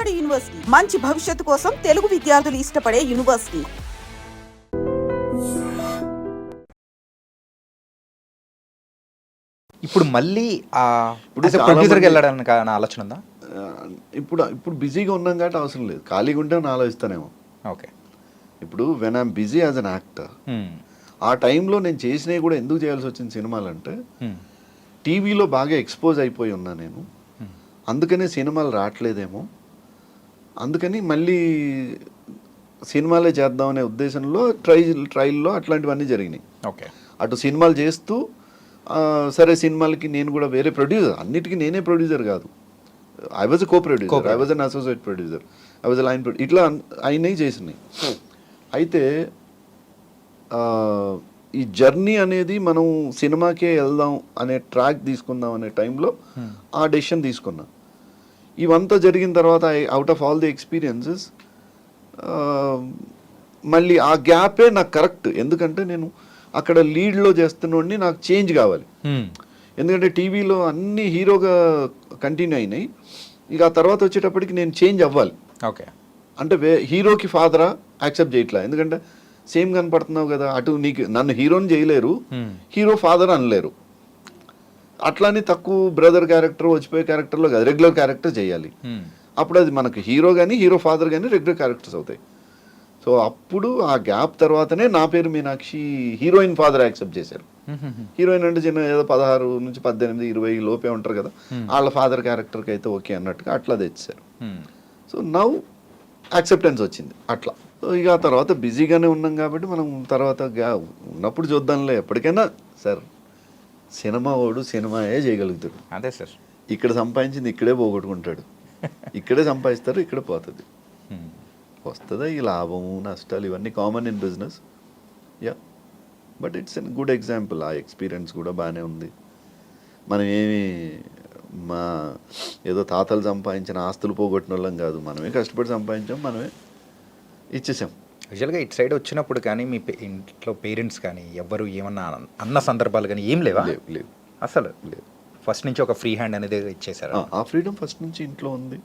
నాడు యూనివర్సిటీ మంచి భవిష్యత్తు కోసం తెలుగు విద్యార్థులు ఇష్టపడే యూనివర్సిటీ. ఇప్పుడు మళ్ళీ ప్రొడ్యూసర్కి వెళ్ళాలని నా ఆలోచన ఉందా? ఇప్పుడు బిజీగా ఉన్నాం కాబట్టి అవసరం లేదు. ఖాళీగా ఉంటే నేను ఆలోచిస్తానేమో. ఓకే, ఇప్పుడు when I'm busy as an actor, ఆ టైంలో నేను చేసినవి కూడా ఎందుకు చేయాల్సి వచ్చిన సినిమాలు అంటే టీవీలో బాగా ఎక్స్పోజ్ అయిపోయి ఉన్నా నేను, అందుకనే సినిమాలు రావట్లేదేమో, అందుకని మళ్ళీ సినిమాలే చేద్దామనే ఉద్దేశంలో ట్రైల్లో అట్లాంటివన్నీ జరిగినాయి. ఓకే, అటు సినిమాలు చేస్తూ సరే సినిమాలకి నేను కూడా వేరే ప్రొడ్యూసర్, అన్నిటికీ నేనే ప్రొడ్యూసర్ కాదు, I was co producer, I was an associate producer, I was line producer, ఇట్లా అయినవి చేసినాయి. అయితే ఈ జర్నీ అనేది మనం సినిమాకే వెళ్దాం అనే ట్రాక్ తీసుకుందాం అనే టైంలో ఆ డెసిషన్ తీసుకున్నా. ఇవంతా జరిగిన తర్వాత out of all the experiences మళ్ళీ ఆ గ్యాపే నాకు కరెక్ట్. ఎందుకంటే నేను అక్కడ లీడ్లో చేస్తున్నోడిని నాకు చేంజ్ కావాలి. ఎందుకంటే టీవీలో అన్ని హీరోగా కంటిన్యూ అయినాయి, ఇక ఆ తర్వాత వచ్చేటప్పటికి నేను చేంజ్ అవ్వాలి. ఓకే, అంటే హీరోకి ఫాదరా యాక్సెప్ట్ చేయట్లా, ఎందుకంటే సేమ్ కనపడుతున్నావు కదా, అటు నీకు నన్ను హీరోని చేయలేరు, హీరో ఫాదర్ అనలేరు, అట్లానే తక్కువ బ్రదర్ క్యారెక్టర్ వచ్చిపోయే క్యారెక్టర్లో కాదు, రెగ్యులర్ క్యారెక్టర్ చేయాలి. అప్పుడు అది మనకు హీరో కానీ హీరో ఫాదర్ కానీ రెగ్యులర్ క్యారెక్టర్స్ అవుతాయి. సో అప్పుడు ఆ గ్యాప్ తర్వాతనే నా పేరు మీనాక్షి హీరోయిన్ ఫాదర్ యాక్సెప్ట్ చేశారు. హీరోయిన్ అంటే చిన్న ఏదో 16 నుంచి 18, 20 లోపే ఉంటారు కదా, వాళ్ళ ఫాదర్ క్యారెక్టర్కి అయితే ఓకే అన్నట్టుగా అట్లా తెచ్చారు. సో నౌ యాక్సెప్టెన్స్ వచ్చింది అట్లా. సో ఇక ఆ తర్వాత బిజీగానే ఉన్నాం కాబట్టి మనం తర్వాత ఉన్నప్పుడు చూద్దాంలే, ఎప్పటికైనా సార్ సినిమా వాడు సినిమాయే చేయగలుగుతాడు. అదే సార్, ఇక్కడ సంపాదించింది ఇక్కడే పోగొట్టుకుంటాడు, ఇక్కడే సంపాదిస్తారు, ఇక్కడ పోతుంది, వస్తుందా ఈ లాభము నష్టాలు ఇవన్నీ common in business. Yeah, but it's an good example. ఆ ఎక్స్పీరియన్స్ కూడా బాగానే ఉంది. మనం ఏమి ఏదో తాతలు సంపాదించిన ఆస్తులు పోగొట్టిన వాళ్ళం కాదు, మనమే కష్టపడి సంపాదించాం, మనమే ఇచ్చేసాం. యూజువల్గా ఇటు సైడ్ వచ్చినప్పుడు కానీ మీ ఇంట్లో పేరెంట్స్ కానీ ఎవరు ఏమన్నా అన్న సందర్భాలు కానీ ఏం లేవా? లేవు అసలు లేవు. ఫస్ట్ నుంచి ఒక ఫ్రీ హ్యాండ్ అనేది ఇచ్చేసారు. ఆ ఫ్రీడమ్ ఫస్ట్ నుంచి ఇంట్లో ఉంది.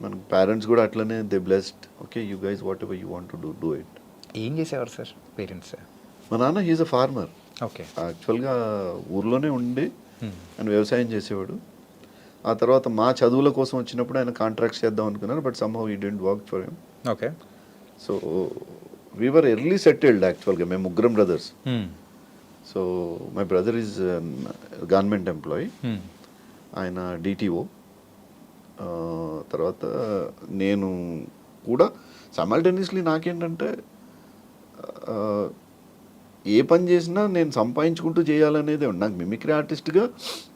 మన పేరెంట్స్ కూడా అట్లనే they blessed. Okay, you guys what ever you want to do it. ఏం చేసేవారు సార్ పేరెంట్స్? మా నాన్న హీజ్ అ ఫార్మర్. ఓకే, యాక్చువల్గా ఊర్లోనే ఉండి ఆయన వ్యవసాయం చేసేవాడు. ఆ తర్వాత మా చదువుల కోసం వచ్చినప్పుడు ఆయన కాంట్రాక్ట్స్ చేద్దాం అనుకున్నారు, but somehow he didn't work for him. Okay, so we were early settled యాక్చువల్గా, మేము ముగ్గురం brothers. So my brother is government employee, ఆయన డిటిఓ. తర్వాత నేను కూడా సైమల్టేనియస్లీ నాకేంటంటే ఏ పని చేసినా నేను సంపాదించుకుంటూ చేయాలనేది ఉంది. నాకు మిమిక్రీ ఆర్టిస్ట్గా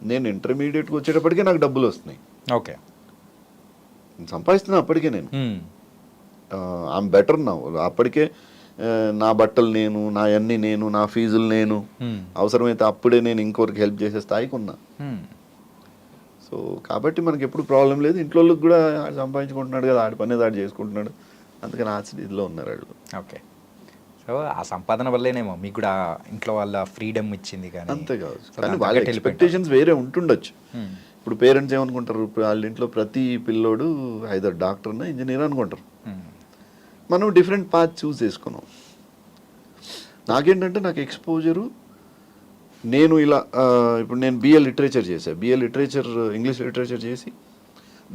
నేను ఇంటర్మీడియట్కి వచ్చేటప్పటికే నాకు డబ్బులు వస్తున్నాయి. ఓకే, సంపాదిస్తున్నా అప్పటికే నేను. ఐఎమ్ బెటర్ నా. అప్పటికే నా బట్టలు నేను, నా అన్ని నేను, నా ఫీజులు నేను, అవసరమైతే అప్పుడే నేను ఇంకొకరికి హెల్ప్ చేసే స్థాయికి ఉన్నా. సో కాబట్టి మనకి ఎప్పుడు ప్రాబ్లం లేదు. ఇంట్లో వాళ్ళకి కూడా సంపాదించుకుంటున్నాడు కదా, ఆడి పని ఆడు చేసుకుంటున్నాడు, అందుకని ఆ స్థితిలో ఉన్నారు వాళ్ళు. ఓకే, సో ఆ సంపాదన వల్లేనేమో మీకు కూడా ఇంట్లో వాళ్ళ ఫ్రీడమ్ ఇచ్చింది. కానీ అంతేకాదు, కానీ వాళ్ళ ఎక్స్పెక్టేషన్స్ వేరే ఉంటుండొచ్చు. ఇప్పుడు పేరెంట్స్ ఏమనుకుంటారు, వాళ్ళ ఇంట్లో ప్రతి పిల్లోడు ఐదర్ డాక్టర్ అన్నా ఇంజనీర్ అనుకుంటారు. మనం డిఫరెంట్ పాత్ చూస్ చేసుకున్నాం. నాకేంటంటే నాకు ఎక్స్పోజరు, నేను ఇలా ఇప్పుడు నేను బిఏ లిటరేచర్ చేశాను. బిఏ లిటరేచర్ ఇంగ్లీష్ లిటరేచర్ చేసి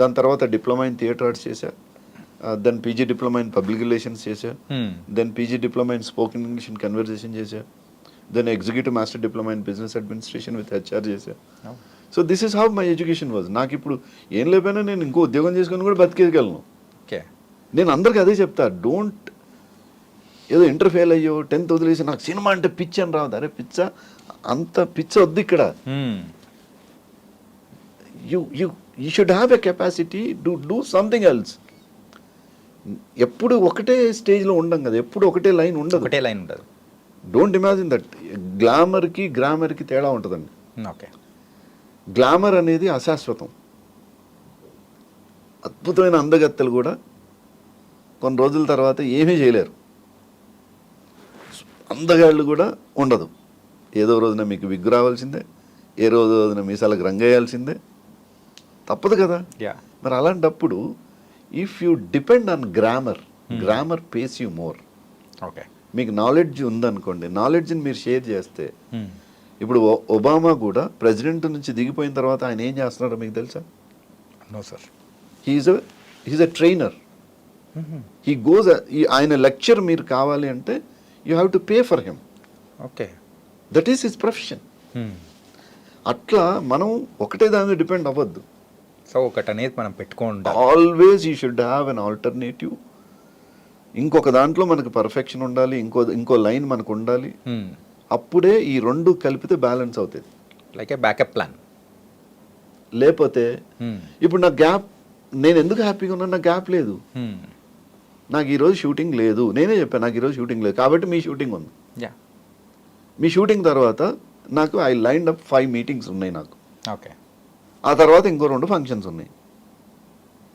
దాని తర్వాత డిప్లొమా ఇన్ థియేటర్ ఆర్ట్స్ చేశా, then PG diploma in public relations చేశా, then PG diploma in spoken English in conversation చేశా, then executive master diploma in business administration with HR చేశా. So this is how my education was. నాకు ఇప్పుడు ఏం లేకపోయినా నేను ఇంకో ఉద్యోగం చేసుకొని కూడా బతికేయగలను. ఓకే, నేను అందరికీ అదే చెప్తా, డోంట్ ఏదో ఇంటర్ ఫెయిల్ అయ్యో 10th వదిలేసి నాకు సినిమా అంటే పిచ్చి అని రావద్దు. అరే పిచ్చ, అంత పిచ్చ వద్దు ఇక్కడ. You should have a capacity to do something else. ఎప్పుడు ఒకటే స్టేజ్లో ఉండం కదా, ఎప్పుడు ఒకటే లైన్ ఉండదు. Don't imagine that. గ్లామర్కి గ్రామర్కి తేడా ఉంటుందండి. ఓకే, గ్లామర్ అనేది అశాశ్వతం. అద్భుతమైన అందగత్తెలు కూడా కొన్ని రోజుల తర్వాత ఏమీ చేయలేరు. అందగాళ్ళు కూడా ఉండదు. ఏదో రోజున మీకు విగ్గు రావాల్సిందే, ఏ రోజున మీసాలకు రంగు వేయాల్సిందే, తప్పదు కదా. మరి అలాంటప్పుడు if you depend on grammar pays you more. Okay. మీకు నాలెడ్జ్ ఉందనుకోండి, నాలెడ్జ్ని మీరు షేర్ చేస్తే, ఇప్పుడు ఒబామా కూడా ప్రెసిడెంట్ నుంచి దిగిపోయిన తర్వాత ఆయన ఏం చేస్తున్నారో మీకు తెలుసా? No sir. He is a trainer. He goes, ఆయన లెక్చర్ మీరు కావాలి అంటే you have to pay for him. Okay. That is his profession. అట్లా మనం ఒకటే దాని మీద డిపెండ్ అవ్వద్దు. సో ఒకటి అనేది మనం పెట్టుకోండి. Always you should have an alternative. ఇంకొక దాంట్లో మనకు పర్ఫెక్షన్ ఉండాలి, ఇంకో లైన్ మనకు ఉండాలి. అప్పుడే ఈ రెండు కలిపితే బ్యాలెన్స్ అవుతుంది. లైక్ ఏ బ్యాకప్ ప్లాన్. లేకపోతే ఇప్పుడు నా గ్యాప్, నేను ఎందుకు హ్యాపీగా ఉన్నా, నా గ్యాప్ లేదు, నాకు ఈరోజు షూటింగ్ లేదు, నేనే చెప్పాను నాకు ఈరోజు షూటింగ్ లేదు కాబట్టి మీ షూటింగ్ ఉంది. మీ షూటింగ్ తర్వాత నాకు ఐ లైన్డ్ అప్ 5 మీటింగ్స్ ఉన్నాయి నాకు. ఓకే. ఆ తర్వాత ఇంకో 2 ఫంక్షన్స్ ఉన్నాయి.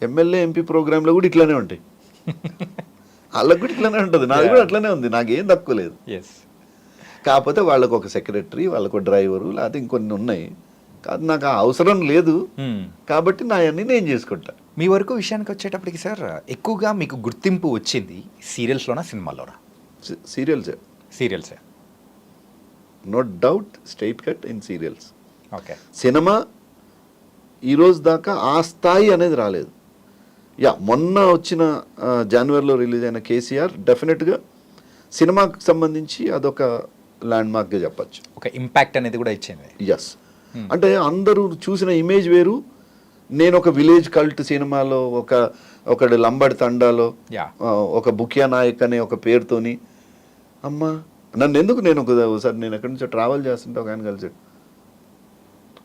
ఎమ్మెల్యే ఎంపీ ప్రోగ్రాంలో కూడా ఇట్లానే ఉంటాయి. వాళ్ళకు కూడా ఇట్లానే ఉంటుంది, నాది కూడా అట్లనే ఉంది, నాకేం తక్కువ లేదు. కాకపోతే వాళ్ళకు ఒక సెక్రటరీ, వాళ్ళకు డ్రైవరు, లేకపోతే ఇంకొన్ని ఉన్నాయి. కాదు నాకు ఆ అవసరం లేదు కాబట్టి నా అన్ని నేను చేసుకుంటా. మీ వరకు విషయానికి వచ్చేటప్పటికి సార్, ఎక్కువగా మీకు గుర్తింపు వచ్చింది సీరియల్స్లోనా సినిమాల్లోనా? సీరియల్సే. No doubt, straight cut in serials. Okay. Cinema ఈరోజు దాకా ఆ స్థాయి అనేది రాలేదు. మొన్న వచ్చిన జనవరిలో రిలీజ్ అయిన కేసీఆర్ డెఫినెట్గా సినిమాకి సంబంధించి అదొక ల్యాండ్ మార్క్గా చెప్పచ్చు. ఒక ఇంపాక్ట్ అనేది కూడా ఇచ్చింది. ఎస్. అంటే అందరూ చూసిన ఇమేజ్ వేరు. నేను ఒక విలేజ్ కల్ట్ సినిమాలో ఒకటి లంబడి తండాలో ఒక బుకియా నాయక్ అనే ఒక పేరుతోని, అమ్మా నన్ను ఎందుకు, నేను ఒకసారి నేను ఎక్కడి నుంచో ట్రావెల్ చేస్తుంటే ఒక ఆయన కలిసాడు,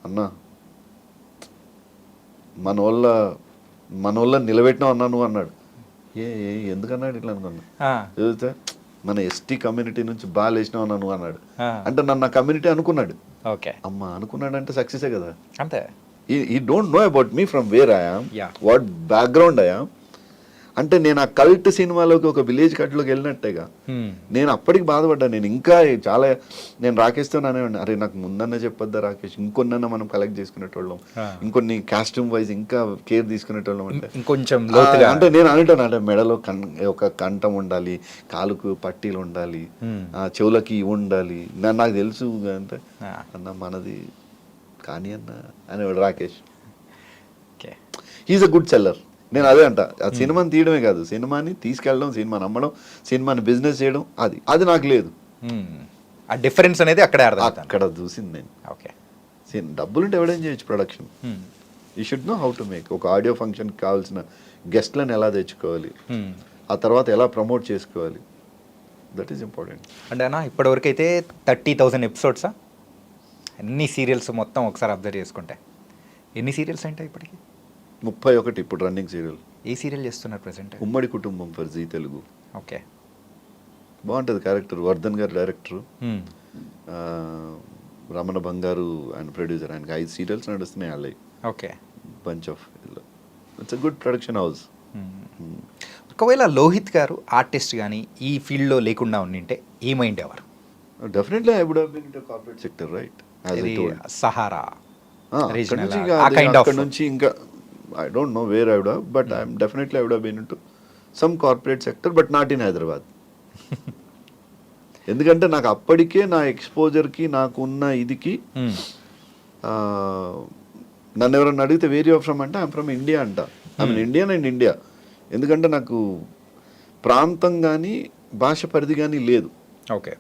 అన్నా మన వల్ల నిలబెట్టినావు అన్నా నువ్వు అన్నాడు. ఎందుకన్నాడు ఇట్లా అనుకున్నా, చదివితే మన ఎస్టీ కమ్యూనిటీ నుంచి బాగా లేచినావు అన్నా నువ్వు అన్నాడు. అంటే నన్ను ఆ కమ్యూనిటీ అనుకున్నాడు. ఓకే. అమ్మా అనుకున్నాడు అంటే సక్సెసే కదా. అంతే. he don't know about me from where I am, what background I am. అంటే నేను ఆ కల్ట్ సినిమాలోకి ఒక విలేజ్ కట్లోకి వెళ్ళినట్టేగా. నేను అప్పటికి బాధపడ్డా. నేను ఇంకా చాలా, నేను రాకేష్తో అనేవాడిని, అరే నాకు ముందన్న చెప్పొద్దా రాకేష్, ఇంకొన్న మనం కలెక్ట్ చేసుకునేటోళ్ళం, ఇంకొన్ని కాస్ట్యూమ్ వైజ్ ఇంకా కేర్ తీసుకునేటోళ్ళం. అంటే ఇంకొంచెం అంటే నేను అనేటాను, అంటే మెడలో ఒక కంఠం ఉండాలి, కాలుకు పట్టీలు ఉండాలి, చెవులకి ఉండాలి, నాకు తెలుసు అంటే అన్న మనది కానీ అన్న అనేవాడు Rakesh. He is a good seller. నేను అదే అంట, ఆ సినిమాని తీయడమే కాదు, సినిమాని తీసుకెళ్ళడం, సినిమాని అమ్మడం, సినిమాని బిజినెస్ చేయడం, అది నాకు లేదు. ఆ డిఫరెన్స్ అనేది అక్కడ చూసింది నేను. ఓకే. డబ్బులుంటే ఎవడేం చేయొచ్చు production. You should know how to make. ఒక ఆడియో ఫంక్షన్కి కావాల్సిన గెస్ట్లను ఎలా తెచ్చుకోవాలి, ఆ తర్వాత ఎలా ప్రమోట్ చేసుకోవాలి, దట్ ఈస్ ఇంపార్టెంట్. అంటే అన్న ఇప్పటివరకు అయితే 30,000 ఎపిసోడ్సా అన్ని సీరియల్స్ మొత్తం ఒకసారి అబ్జర్వ్ చేసుకుంటే ఎన్ని సీరియల్స్ అంటే ఇప్పటికి? 31 ఇప్పుడు రన్నింగ్ సీరియల్. ఏ సీరియల్ చేస్తున్నారు ప్రెసెంట్? ఉమ్మడి కుటుంబం ఫర్ జీ తెలుగు. ఓకే. బాగుంటుంది క్యారెక్టర్. వర్ధన్ గారు డైరెక్టర్, రమణ బంగారు ఆయన ప్రొడ్యూసర్. ఆయనకి 5 సీరియల్స్ నడుస్తున్నాయి వాళ్ళవి. Okay. Bunch of, it's a good production house. ఒకవేళ లోహిత్ గారు ఆర్టిస్ట్ కానీ ఈ ఫీల్డ్లో లేకుండా ఉండింటే ఏమైండేవారు? Definitely I would have been in to corporate sector, right? Sahara అక్కడ నుంచి ఇంకా I don't know where I would have, but I would have been into some corporate sector, but not in Hyderabad. ఎందుకంటే నాకు అప్పటికే నా ఎక్స్పోజర్కి, నాకున్న ఇదికి, నన్ను ఎవరన్నా అడిగితే వేర్ యూ ఫ్రమ్ అంటే ఐఎమ్ ఫ్రమ్ ఇండియా అంట. I mean Indian and India. ఎందుకంటే నాకు ప్రాంతం కానీ భాష పరిధి కానీ లేదు. ఓకే.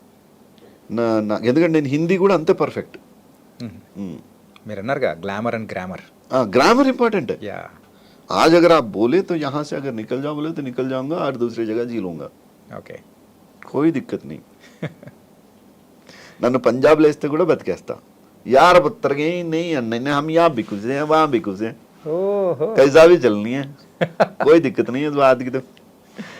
ఎందుకంటే నేను హిందీ కూడా అంతే పర్ఫెక్ట్. మీరు అన్నారుగా glamour and grammar. Grammar important है. आज अगर आप बोले तो यहाँ से अगर निकल जाओ बोले तो निकल जाऊंगा और दूसरी जगह जी लूंगा. ఓకే. कोई दिक्कत नहीं. నన్ను పంజాబ్ లో వేస్తే కూడా బతికేస్తా. यार पत्थरगे नहीं अन्ने हम यहाँ बिकुसे हैं वहाँ बिकुसे, कैसा भी चलनी है, कोई दिक्कत नहीं है इस बात की. तो